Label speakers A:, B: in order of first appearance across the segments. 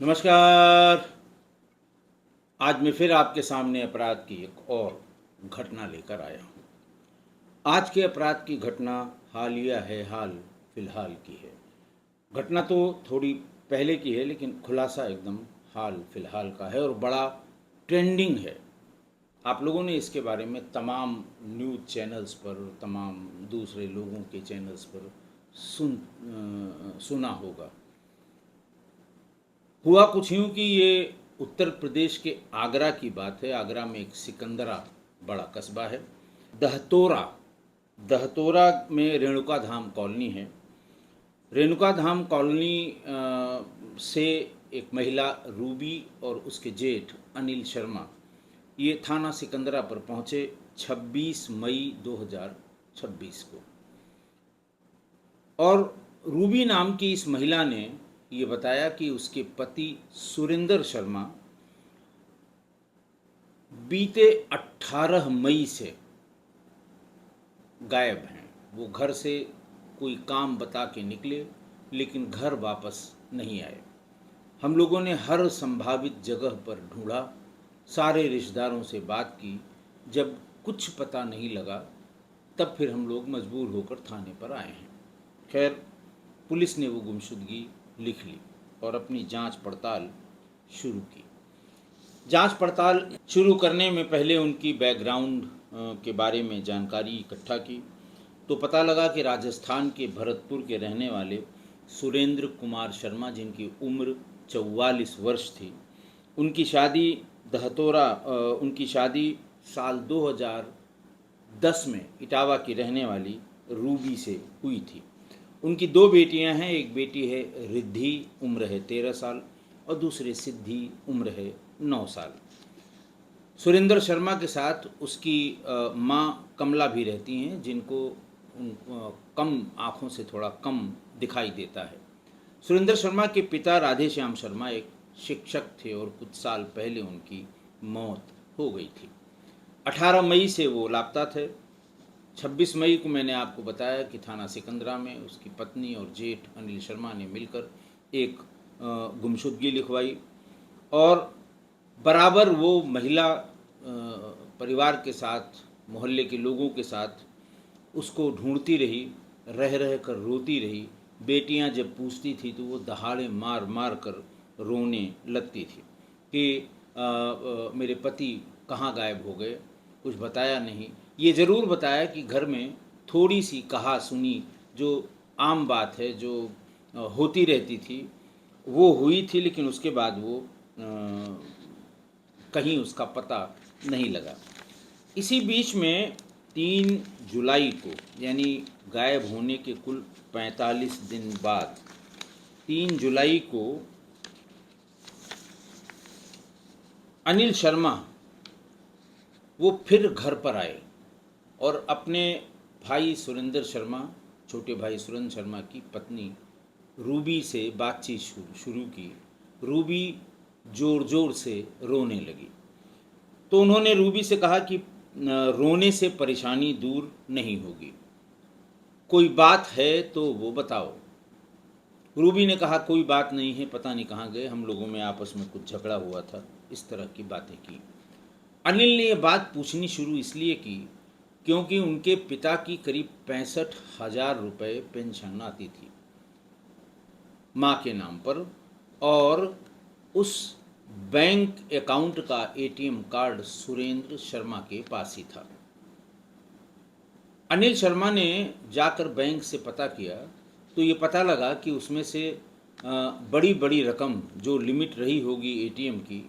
A: नमस्कार। आज मैं फिर आपके सामने अपराध की एक और घटना लेकर आया हूँ। आज के अपराध की घटना हालिया है, हाल फिलहाल की है। घटना तो थोड़ी पहले की है, लेकिन खुलासा एकदम हाल फिलहाल का है और बड़ा ट्रेंडिंग है। आप लोगों ने इसके बारे में तमाम न्यूज़ चैनल्स पर, तमाम दूसरे लोगों के चैनल्स पर सुना होगा। हुआ कुछ यूँ कि ये उत्तर प्रदेश के आगरा की बात है। आगरा में एक सिकंदरा बड़ा कस्बा है। दहतोरा दहतोरा में रेणुका धाम कॉलोनी है। रेणुका धाम कॉलोनी से एक महिला रूबी और उसके जेठ अनिल शर्मा ये थाना सिकंदरा पर पहुँचे 26 मई 2026 को। और रूबी नाम की इस महिला ने ये बताया कि उसके पति सुरेंद्र शर्मा बीते 18 मई से गायब हैं। वो घर से कोई काम बता के निकले, लेकिन घर वापस नहीं आए। हम लोगों ने हर संभावित जगह पर ढूंढा, सारे रिश्तेदारों से बात की। जब कुछ पता नहीं लगा, तब फिर हम लोग मजबूर होकर थाने पर आए हैं। खैर, पुलिस ने वो गुमशुदगी लिख ली और अपनी जांच पड़ताल शुरू की। जांच पड़ताल शुरू करने में पहले उनकी बैकग्राउंड के बारे में जानकारी इकट्ठा की, तो पता लगा कि राजस्थान के भरतपुर के रहने वाले सुरेंद्र कुमार शर्मा, जिनकी उम्र 44 वर्ष थी, उनकी शादी साल 2010 में इटावा की रहने वाली रूबी से हुई थी। उनकी दो बेटियां हैं। एक बेटी है रिद्धि, उम्र है 13 साल, और दूसरे सिद्धि, उम्र है 9 साल। सुरेंद्र शर्मा के साथ उसकी माँ कमला भी रहती हैं, जिनको कम आँखों से थोड़ा कम दिखाई देता है। सुरेंद्र शर्मा के पिता राधेश्याम शर्मा एक शिक्षक थे और कुछ साल पहले उनकी मौत हो गई थी। 18 मई से वो लापता थे। 26 मई को मैंने आपको बताया कि थाना सिकंदरा में उसकी पत्नी और जेठ अनिल शर्मा ने मिलकर एक गुमशुदगी लिखवाई, और बराबर वो महिला परिवार के साथ, मोहल्ले के लोगों के साथ उसको ढूंढती रही, रह रह कर रोती रही। बेटियां जब पूछती थी तो वो दहाड़े मार मार कर रोने लगती थी कि मेरे पति कहाँ गायब हो गए, कुछ बताया नहीं। ये ज़रूर बताया कि घर में थोड़ी सी कहा सुनी, जो आम बात है, जो होती रहती थी, वो हुई थी, लेकिन उसके बाद वो कहीं उसका पता नहीं लगा। इसी बीच में 3 जुलाई को, यानी गायब होने के कुल 45 दिन बाद, 3 जुलाई को अनिल शर्मा वो फिर घर पर आए और अपने भाई सुरेंद्र शर्मा, छोटे भाई सुरेंद्र शर्मा की पत्नी रूबी से बातचीत शुरू की। रूबी ज़ोर ज़ोर से रोने लगी, तो उन्होंने रूबी से कहा कि रोने से परेशानी दूर नहीं होगी, कोई बात है तो वो बताओ। रूबी ने कहा कोई बात नहीं है, पता नहीं कहाँ गए, हम लोगों में आपस में कुछ झगड़ा हुआ था, इस तरह की बातें की। अनिल ने यह बात पूछनी शुरू इसलिए की क्योंकि उनके पिता की करीब 65,000 रुपये पेंशन आती थी माँ के नाम पर, और उस बैंक अकाउंट का एटीएम कार्ड सुरेंद्र शर्मा के पास ही था। अनिल शर्मा ने जाकर बैंक से पता किया तो ये पता लगा कि उसमें से बड़ी बड़ी रकम, जो लिमिट रही होगी एटीएम की,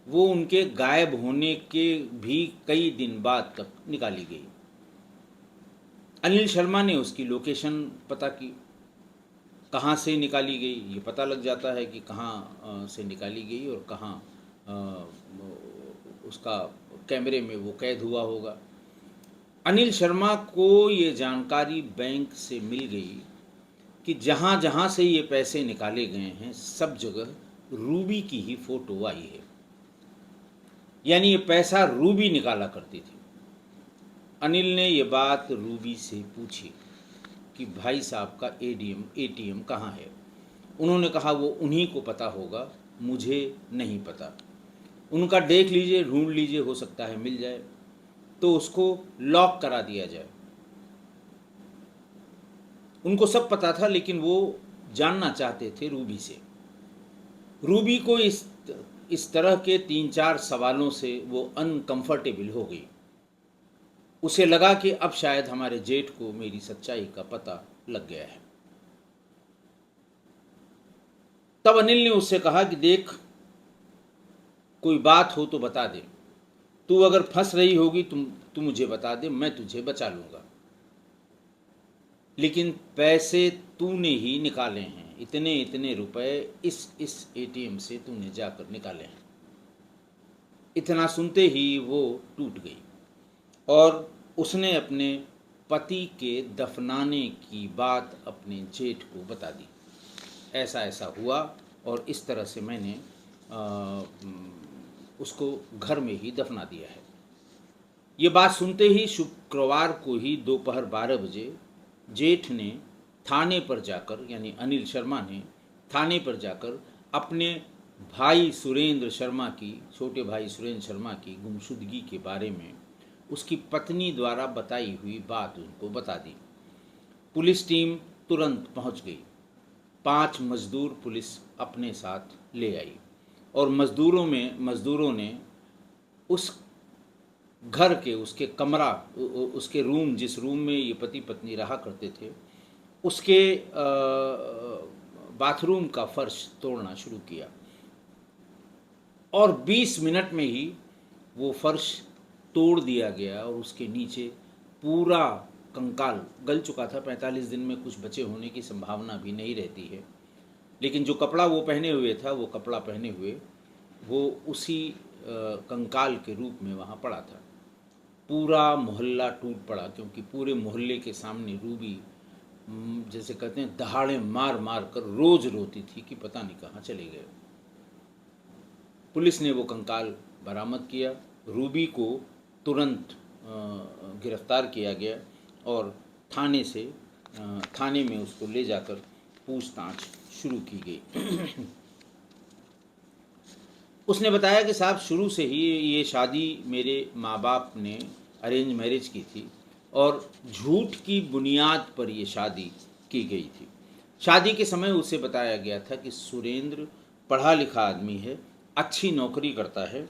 A: वो उनके गायब होने के भी कई दिन बाद तक निकाली गई। अनिल शर्मा ने उसकी लोकेशन पता की, कहाँ से निकाली गई ये पता लग जाता है कि कहाँ से निकाली गई और कहाँ उसका कैमरे में वो कैद हुआ होगा। अनिल शर्मा को ये जानकारी बैंक से मिल गई कि जहाँ जहाँ से ये पैसे निकाले गए हैं, सब जगह रूबी की ही फ़ोटो आई है, यानी ये पैसा रूबी निकाला करती थी। अनिल ने ये बात रूबी से पूछी कि भाई साहब का एटीएम कहाँ है। उन्होंने कहा वो उन्हीं को पता होगा मुझे नहीं पता। उनका देख लीजिए, ढूंढ लीजिए, हो सकता है मिल जाए, तो उसको लॉक करा दिया जाए। उनको सब पता था, लेकिन वो जानना चाहते थे रूबी से। रूबी को इस तरह के 3-4 सवालों से वो अनकंफर्टेबल हो गई। उसे लगा कि अब शायद हमारे जेठ को मेरी सच्चाई का पता लग गया है। तब अनिल ने उससे कहा कि देख, कोई बात हो तो बता दे, तू अगर फंस रही होगी तू मुझे बता दे, मैं तुझे बचा लूंगा, लेकिन पैसे तूने ही निकाले हैं, इतने इतने रुपए इस एटीएम से तूने जाकर निकाले हैं। इतना सुनते ही वो टूट गई और उसने अपने पति के दफनाने की बात अपने जेठ को बता दी। ऐसा ऐसा हुआ और इस तरह से मैंने उसको घर में ही दफना दिया है। ये बात सुनते ही शुक्रवार को ही दोपहर 12 बजे जेठ ने थाने पर जाकर, यानी अनिल शर्मा ने थाने पर जाकर अपने भाई सुरेंद्र शर्मा की, छोटे भाई सुरेंद्र शर्मा की गुमशुदगी के बारे में उसकी पत्नी द्वारा बताई हुई बात उनको बता दी। पुलिस टीम तुरंत पहुंच गई। 5 मजदूर पुलिस अपने साथ ले आई और मजदूरों ने उस घर के, उसके कमरा, उसके रूम, जिस रूम में ये पति पत्नी रहा करते थे, उसके बाथरूम का फर्श तोड़ना शुरू किया और 20 मिनट में ही वो फर्श तोड़ दिया गया और उसके नीचे पूरा कंकाल गल चुका था। 45 दिन में कुछ बचे होने की संभावना भी नहीं रहती है, लेकिन जो कपड़ा वो पहने हुए था, वो कपड़ा पहने हुए वो उसी कंकाल के रूप में वहाँ पड़ा था। पूरा मोहल्ला टूट पड़ा, क्योंकि पूरे मोहल्ले के सामने रूबी, जैसे कहते हैं, दहाड़े मार मार कर रोज रोती थी कि पता नहीं कहाँ चले गए। पुलिस ने वो कंकाल बरामद किया। रूबी को तुरंत गिरफ्तार किया गया और थाने में उसको ले जाकर पूछताछ शुरू की गई। उसने बताया कि साहब, शुरू से ही ये शादी मेरे माँ बाप ने अरेंज मैरिज की थी और झूठ की बुनियाद पर ये शादी की गई थी। शादी के समय उसे बताया गया था कि सुरेंद्र पढ़ा लिखा आदमी है, अच्छी नौकरी करता है,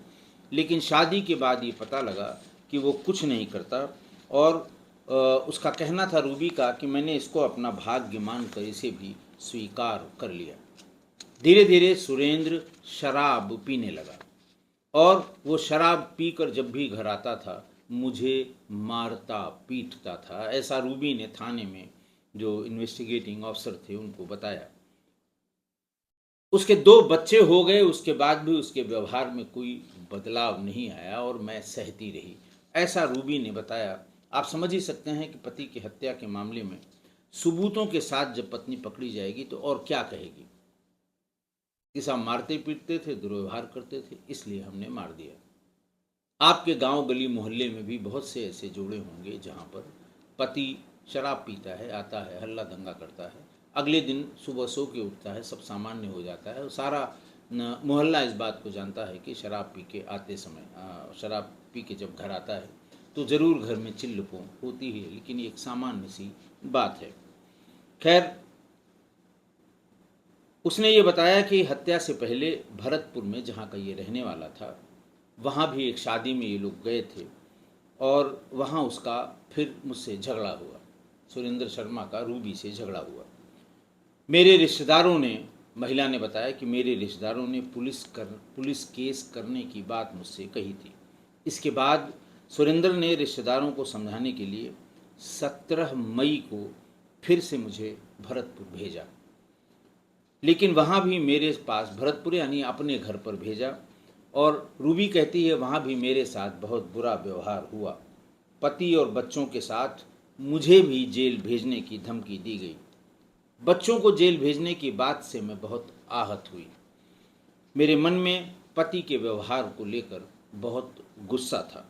A: लेकिन शादी के बाद ये पता लगा कि वो कुछ नहीं करता और उसका कहना था, रूबी का, कि मैंने इसको अपना भाग्य मानकर इसे भी स्वीकार कर लिया। धीरे धीरे सुरेंद्र शराब पीने लगा और वो शराब पीकर जब भी घर आता था मुझे मारता पीटता था। ऐसा रूबी ने थाने में जो इन्वेस्टिगेटिंग ऑफिसर थे उनको बताया। उसके 2 बच्चे हो गए, उसके बाद भी उसके व्यवहार में कोई बदलाव नहीं आया और मैं सहती रही, ऐसा रूबी ने बताया। आप समझ ही सकते हैं कि पति की हत्या के मामले में सबूतों के साथ जब पत्नी पकड़ी जाएगी तो और क्या कहेगी कि साहब मारते पीटते थे, दुर्व्यवहार करते थे, इसलिए हमने मार दिया। आपके गांव गली मोहल्ले में भी बहुत से ऐसे जोड़े होंगे जहां पर पति शराब पीता है, आता है, हल्ला दंगा करता है, अगले दिन सुबह सो के उठता है, सब सामान्य हो जाता है और सारा मोहल्ला इस बात को जानता है कि शराब पी के आते समय, शराब पी के जब घर आता है तो ज़रूर घर में चिल्लपों होती है, लेकिन ये एक सामान्य सी बात है। खैर, उसने ये बताया कि हत्या से पहले भरतपुर में, जहाँ का ये रहने वाला था, वहाँ भी एक शादी में ये लोग गए थे और वहाँ उसका फिर मुझसे झगड़ा हुआ। सुरेंद्र शर्मा का रूबी से झगड़ा हुआ। मेरे रिश्तेदारों ने, महिला ने बताया कि मेरे रिश्तेदारों ने पुलिस केस करने की बात मुझसे कही थी। इसके बाद सुरेंद्र ने रिश्तेदारों को समझाने के लिए 17 मई को फिर से मुझे भरतपुर भेजा, लेकिन वहाँ भी मेरे पास, भरतपुर यानी अपने घर पर भेजा, और रूबी कहती है वहाँ भी मेरे साथ बहुत बुरा व्यवहार हुआ। पति और बच्चों के साथ मुझे भी जेल भेजने की धमकी दी गई। बच्चों को जेल भेजने की बात से मैं बहुत आहत हुई। मेरे मन में पति के व्यवहार को लेकर बहुत गुस्सा था।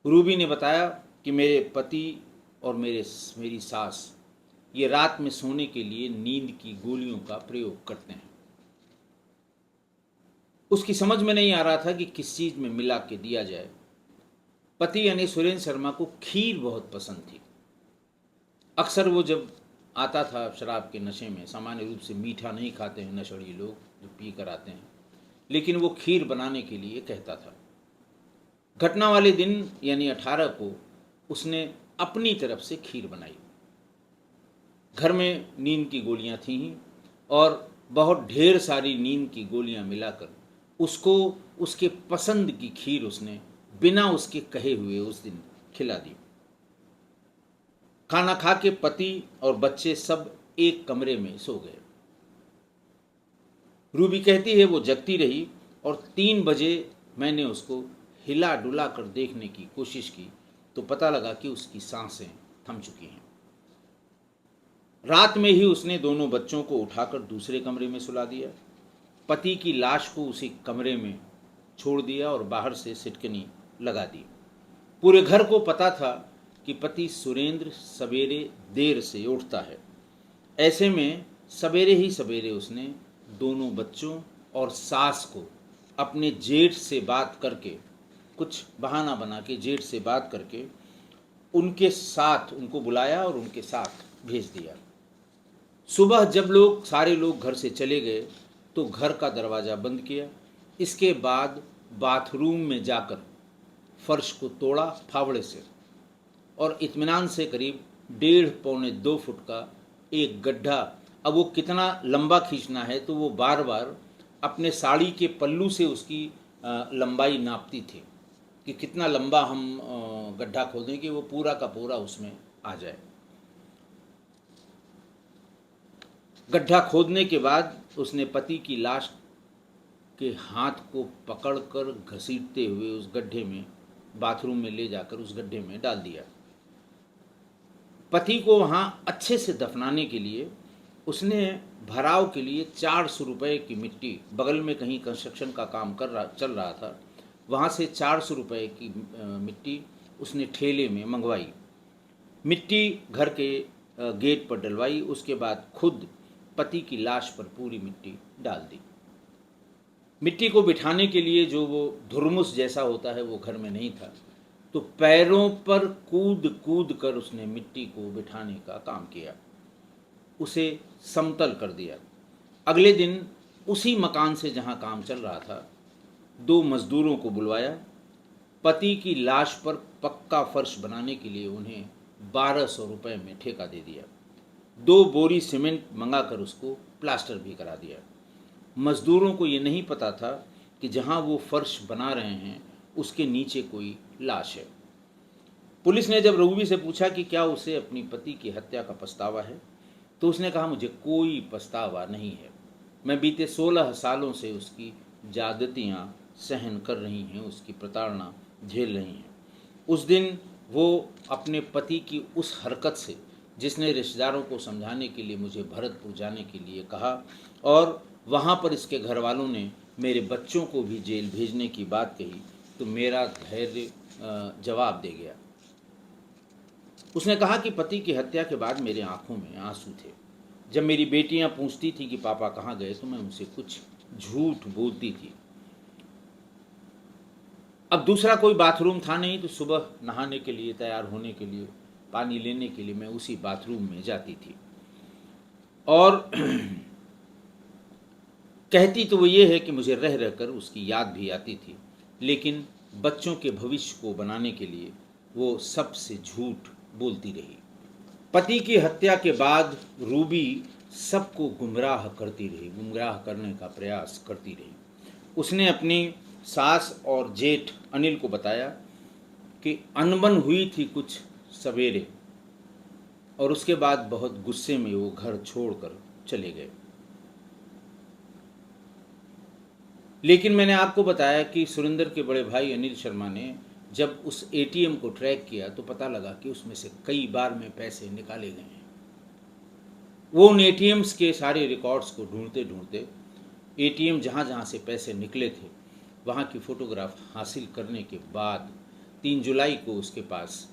A: रूबी ने बताया कि मेरे पति और मेरी सास ये रात में सोने के लिए नींद की गोलियों का प्रयोग करते हैं। उसकी समझ में नहीं आ रहा था कि किस चीज़ में मिला के दिया जाए। पति यानी सुरेंद्र शर्मा को खीर बहुत पसंद थी। अक्सर वो जब आता था शराब के नशे में, सामान्य रूप से मीठा नहीं खाते हैं नशेड़ी लोग जो पी कर आते हैं, लेकिन वो खीर बनाने के लिए कहता था। घटना वाले दिन यानी 18 को उसने अपनी तरफ से खीर बनाई। घर में नींद की गोलियां थी ही, और बहुत ढेर सारी नींद की गोलियां मिलाकर उसको उसके पसंद की खीर उसने बिना उसके कहे हुए उस दिन खिला दी। खाना खा के पति और बच्चे सब एक कमरे में सो गए। रूबी कहती है वो जगती रही और 3 बजे मैंने उसको हिला डुला कर देखने की कोशिश की तो पता लगा कि उसकी सांसें थम चुकी हैं। रात में ही उसने दोनों बच्चों को उठाकर दूसरे कमरे में सुला दिया। पति की लाश को उसी कमरे में छोड़ दिया और बाहर से सिटकनी लगा दी। पूरे घर को पता था कि पति सुरेंद्र सवेरे देर से उठता है। ऐसे में सवेरे ही सवेरे उसने दोनों बच्चों और सास को अपने जेठ से बात करके, कुछ बहाना बना के जेठ से बात करके उनके साथ उनको बुलाया और उनके साथ भेज दिया। सुबह जब सारे लोग घर से चले गए तो घर का दरवाज़ा बंद किया। इसके बाद बाथरूम में जाकर फर्श को तोड़ा फावड़े से और इत्मीनान से करीब 1.5-2 फुट का एक गड्ढा, अब वो कितना लंबा खींचना है तो वो बार बार अपने साड़ी के पल्लू से उसकी लंबाई नापती थी कि कितना लंबा हम गड्ढा खोदें कि वो पूरा का पूरा उसमें आ जाए। गड्ढा खोदने के बाद उसने पति की लाश के हाथ को पकड़कर घसीटते हुए उस गड्ढे में, बाथरूम में ले जाकर उस गड्ढे में डाल दिया। पति को वहाँ अच्छे से दफनाने के लिए उसने भराव के लिए 400 रुपये की मिट्टी, बगल में कहीं कंस्ट्रक्शन का काम चल रहा था, वहाँ से 400 रुपये की मिट्टी उसने ठेले में मंगवाई। मिट्टी घर के गेट पर डलवाई। उसके बाद खुद पति की लाश पर पूरी मिट्टी डाल दी। मिट्टी को बिठाने के लिए जो वो धुरमुस जैसा होता है वो घर में नहीं था, तो पैरों पर कूद कूद कर उसने मिट्टी को बिठाने का काम किया, उसे समतल कर दिया। अगले दिन उसी मकान से जहां काम चल रहा था 2 मजदूरों को बुलवाया। पति की लाश पर पक्का फर्श बनाने के लिए उन्हें 1200 रुपये में ठेका दे दिया। 2 बोरी सीमेंट मंगाकर उसको प्लास्टर भी करा दिया। मजदूरों को ये नहीं पता था कि जहां वो फर्श बना रहे हैं उसके नीचे कोई लाश है। पुलिस ने जब रूबी से पूछा कि क्या उसे अपनी पति की हत्या का पछतावा है, तो उसने कहा मुझे कोई पछतावा नहीं है। मैं बीते 16 सालों से उसकी ज्यादतियां सहन कर रही हैं, उसकी प्रताड़ना झेल रही हैं। उस दिन वो अपने पति की उस हरकत से, जिसने रिश्तेदारों को समझाने के लिए मुझे भरतपुर जाने के लिए कहा और वहाँ पर इसके घर वालों ने मेरे बच्चों को भी जेल भेजने की बात कही, तो मेरा धैर्य जवाब दे गया। उसने कहा कि पति की हत्या के बाद मेरे आंखों में आंसू थे। जब मेरी बेटियां पूछती थी कि पापा कहाँ गए तो मैं उनसे कुछ झूठ बोलती थी। अब दूसरा कोई बाथरूम था नहीं, तो सुबह नहाने के लिए, तैयार होने के लिए, पानी लेने के लिए मैं उसी बाथरूम में जाती थी। और कहती तो वो ये है कि मुझे रह रहकर उसकी याद भी आती थी, लेकिन बच्चों के भविष्य को बनाने के लिए वो सबसे झूठ बोलती रही। पति की हत्या के बाद रूबी सबको गुमराह करती रही, गुमराह करने का प्रयास करती रही। उसने अपनी सास और जेठ अनिल को बताया कि अनबन हुई थी कुछ सवेरे, और उसके बाद बहुत गुस्से में वो घर छोड़कर चले गए। लेकिन मैंने आपको बताया कि सुरेंद्र के बड़े भाई अनिल शर्मा ने जब उस एटीएम को ट्रैक किया तो पता लगा कि उसमें से कई बार में पैसे निकाले गए हैं। वो उन एटीएम्स के सारे रिकॉर्ड्स को ढूंढते ढूंढते एटीएम जहाँ जहाँ से पैसे निकले थे वहाँ की फ़ोटोग्राफ हासिल करने के बाद 3 जुलाई को उसके पास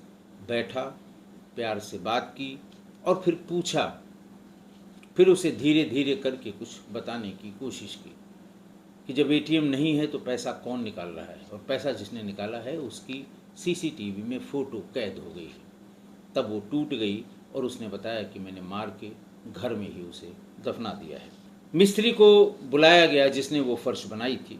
A: बैठा, प्यार से बात की और फिर पूछा। फिर उसे धीरे धीरे करके कुछ बताने की कोशिश की। कि जब एटीएम नहीं है तो पैसा कौन निकाल रहा है, और पैसा जिसने निकाला है उसकी सीसीटीवी में फ़ोटो कैद हो गई है। तब वो टूट गई और उसने बताया कि मैंने मार के घर में ही उसे दफना दिया है। मिस्त्री को बुलाया गया जिसने वो फर्श बनाई थी,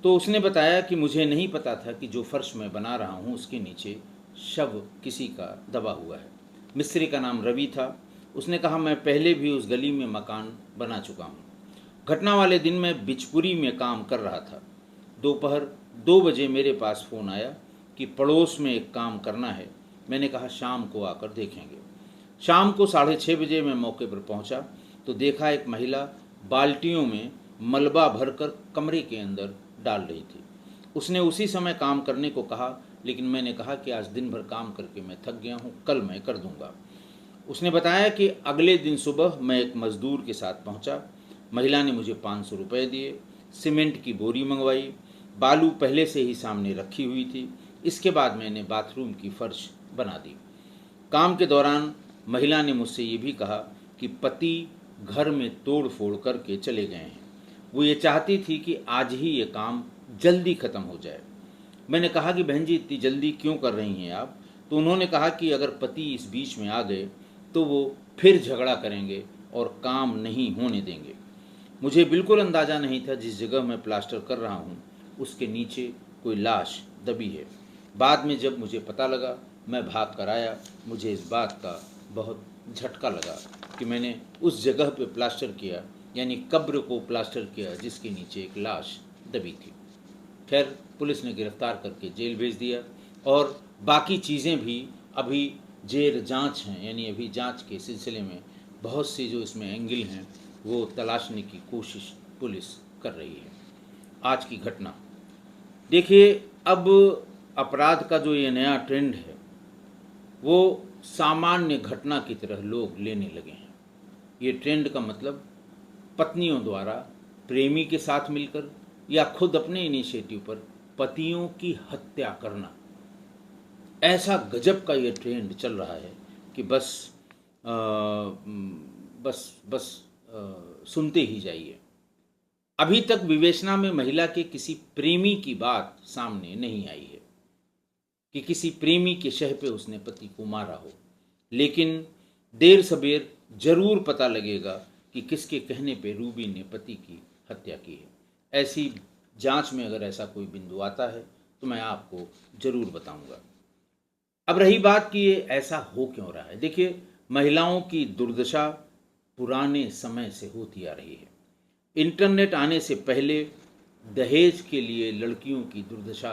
A: तो उसने बताया कि मुझे नहीं पता था कि जो फर्श मैं बना रहा हूँ उसके नीचे शव किसी का दबा हुआ है। मिस्त्री का नाम रवि था। उसने कहा, मैं पहले भी उस गली में मकान बना चुका हूँ। घटना वाले दिन मैं बिचपुरी में काम कर रहा था। दोपहर 2 बजे मेरे पास फ़ोन आया कि पड़ोस में एक काम करना है। मैंने कहा शाम को आकर देखेंगे। शाम को 6:30 बजे मैं मौके पर पहुंचा तो देखा एक महिला बाल्टियों में मलबा भरकर कमरे के अंदर डाल रही थी। उसने उसी समय काम करने को कहा, लेकिन मैंने कहा कि आज दिन भर काम करके मैं थक गया हूँ, कल मैं कर दूंगा। उसने बताया कि अगले दिन सुबह मैं एक मज़दूर के साथ पहुंचा। महिला ने मुझे 500 रुपये दिए, सीमेंट की बोरी मंगवाई, बालू पहले से ही सामने रखी हुई थी। इसके बाद मैंने बाथरूम की फर्श बना दी। काम के दौरान महिला ने मुझसे ये भी कहा कि पति घर में तोड़ फोड़ करके चले गए हैं। वो ये चाहती थी कि आज ही ये काम जल्दी ख़त्म हो जाए। मैंने कहा कि बहन जी इतनी जल्दी क्यों कर रही हैं आप? तो उन्होंने कहा कि अगर पति इस बीच में आ गए तो वो फिर झगड़ा करेंगे और काम नहीं होने देंगे। मुझे बिल्कुल अंदाज़ा नहीं था जिस जगह मैं प्लास्टर कर रहा हूँ उसके नीचे कोई लाश दबी है। बाद में जब मुझे पता लगा मैं भाग कर आया। मुझे इस बात का बहुत झटका लगा कि मैंने उस जगह पे प्लास्टर किया, यानी कब्र को प्लास्टर किया जिसके नीचे एक लाश दबी थी। खैर पुलिस ने गिरफ्तार करके जेल भेज दिया और बाकी चीज़ें भी अभी जेर जांच हैं, यानी अभी जांच के सिलसिले में बहुत सी जो इसमें एंगल हैं वो तलाशने की कोशिश पुलिस कर रही है। आज की घटना देखिए, अब अपराध का जो ये नया ट्रेंड है वो सामान्य घटना की तरह लोग लेने लगे हैं। ये ट्रेंड का मतलब पत्नियों द्वारा प्रेमी के साथ मिलकर या खुद अपने इनिशिएटिव पर पतियों की हत्या करना, ऐसा गजब का ये ट्रेंड चल रहा है कि बस सुनते ही जाइए। अभी तक विवेचना में महिला के किसी प्रेमी की बात सामने नहीं आई है कि किसी प्रेमी के शह पे उसने पति को मारा हो, लेकिन देर सबेर जरूर पता लगेगा कि किसके कहने पे रूबी ने पति की हत्या की है। ऐसी जांच में अगर ऐसा कोई बिंदु आता है तो मैं आपको जरूर बताऊंगा। अब रही बात कि ये ऐसा हो क्यों रहा है। देखिए, महिलाओं की दुर्दशा पुराने समय से होती आ रही है। इंटरनेट आने से पहले दहेज के लिए लड़कियों की दुर्दशा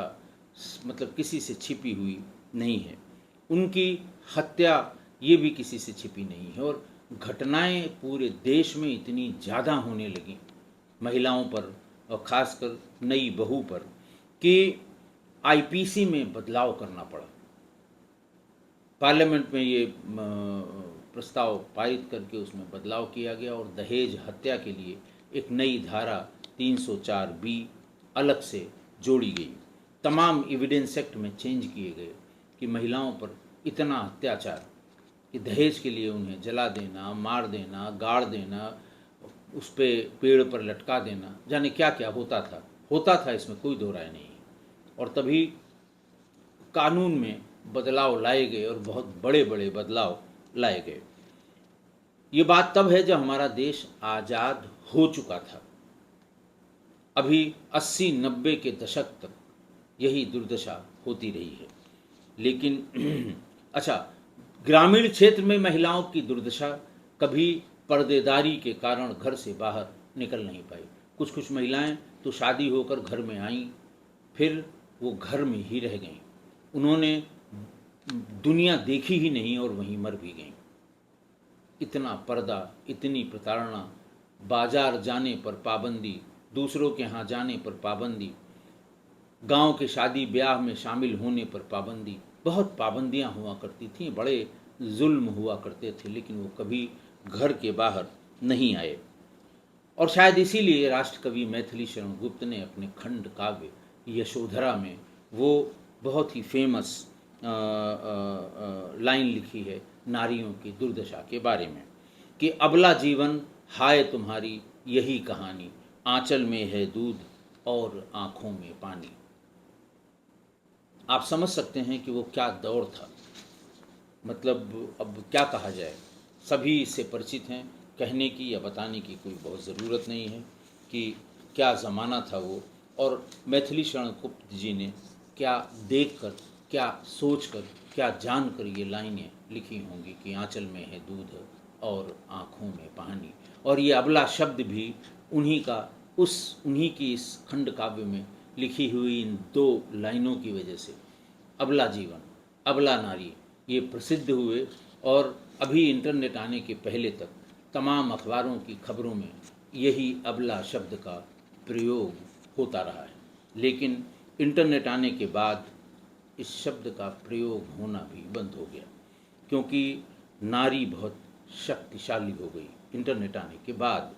A: मतलब किसी से छिपी हुई नहीं है। उनकी हत्या ये भी किसी से छिपी नहीं है, और घटनाएं पूरे देश में इतनी ज़्यादा होने लगी महिलाओं पर और ख़ासकर नई बहू पर कि आईपीसी में बदलाव करना पड़ा। पार्लियामेंट में ये प्रस्ताव पारित करके उसमें बदलाव किया गया और दहेज हत्या के लिए एक नई धारा 304 बी अलग से जोड़ी गई। तमाम एविडेंस एक्ट में चेंज किए गए कि महिलाओं पर इतना अत्याचार कि दहेज के लिए उन्हें जला देना, मार देना, गाड़ देना, उस पे पेड़ पर लटका देना, जाने क्या क्या होता था, इसमें कोई दो राय नहीं। और तभी कानून में बदलाव लाए गए और बहुत बड़े बड़े बदलाव लाए गए। ये बात तब है जब हमारा देश आज़ाद हो चुका था। अभी 80-90 के दशक तक यही दुर्दशा होती रही है। लेकिन अच्छा, ग्रामीण क्षेत्र में महिलाओं की दुर्दशा कभी पर्देदारी के कारण घर से बाहर निकल नहीं पाई। कुछ महिलाएं तो शादी होकर घर में आईं, फिर वो घर में ही रह गईं। उन्होंने दुनिया देखी ही नहीं और वहीं मर भी गईं। इतना पर्दा, इतनी प्रताड़ना, बाजार जाने पर पाबंदी, दूसरों के यहाँ जाने पर पाबंदी, गांव के शादी ब्याह में शामिल होने पर पाबंदी, बहुत पाबंदियां हुआ करती थीं, बड़े जुल्म हुआ करते थे, लेकिन वो कभी घर के बाहर नहीं आए। और शायद इसीलिए राष्ट्रकवि मैथिली शरण गुप्त ने अपने खंड काव्य यशोधरा में वो बहुत ही फेमस लाइन लिखी है नारियों की दुर्दशा के बारे में कि अबला जीवन हाय तुम्हारी यही कहानी, आंचल में है दूध और आँखों में पानी। आप समझ सकते हैं कि वो क्या दौर था। मतलब अब क्या कहा जाए, सभी इससे परिचित हैं, कहने की या बताने की कोई बहुत ज़रूरत नहीं है कि क्या ज़माना था वो, और मैथिली शरण गुप्त जी ने क्या देखकर, क्या सोचकर, क्या जानकर ये लाइनें लिखी होंगी कि आंचल में है दूध और आँखों में पानी। और ये अबला शब्द भी उन्हीं की इस खंड काव्य में लिखी हुई इन 2 लाइनों की वजह से अबला जीवन, अबला नारी ये प्रसिद्ध हुए। और अभी इंटरनेट आने के पहले तक तमाम अखबारों की खबरों में यही अबला शब्द का प्रयोग होता रहा है। लेकिन इंटरनेट आने के बाद इस शब्द का प्रयोग होना भी बंद हो गया, क्योंकि नारी बहुत शक्तिशाली हो गई। इंटरनेट आने के बाद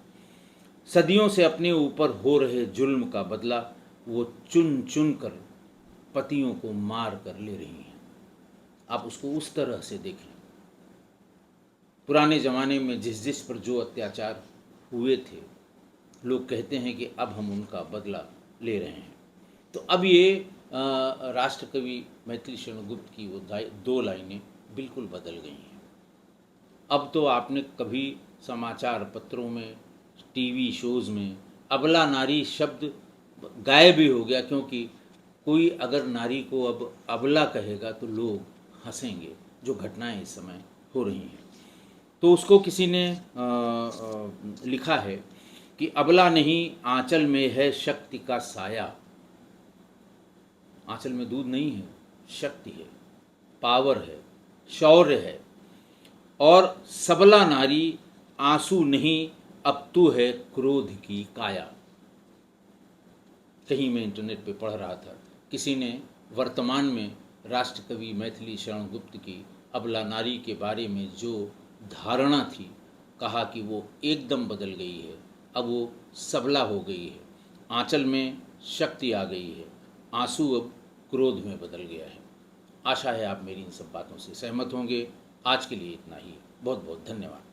A: सदियों से अपने ऊपर हो रहे जुल्म का बदला वो चुन चुन कर पतियों को मार कर ले रही हैं। आप उसको उस तरह से देखें। पुराने ज़माने में जिस पर जो अत्याचार हुए थे, लोग कहते हैं कि अब हम उनका बदला ले रहे हैं। तो अब ये राष्ट्रकवि मैथिली शरण गुप्त की वो 2 लाइनें बिल्कुल बदल गई हैं। अब तो आपने कभी समाचार पत्रों में, टीवी शोज़ में अबला नारी शब्द गायब ही हो गया, क्योंकि कोई अगर नारी को अब अबला कहेगा तो लोग हंसेंगे, जो घटनाएं इस समय हो रही हैं। तो उसको किसी ने लिखा है कि अबला नहीं, आंचल में है शक्ति का साया। आंचल में दूध नहीं है, शक्ति है, पावर है, शौर्य है। और सबला नारी आंसू नहीं, अब तू है क्रोध की काया। कहीं मैं इंटरनेट पे पढ़ रहा था, किसी ने वर्तमान में राष्ट्रकवि मैथिली शरण गुप्त की अबला नारी के बारे में जो धारणा थी, कहा कि वो एकदम बदल गई है। अब वो सबला हो गई है, आंचल में शक्ति आ गई है, आंसू अब क्रोध में बदल गया है। आशा है आप मेरी इन सब बातों से सहमत होंगे। आज के लिए इतना ही। बहुत बहुत धन्यवाद।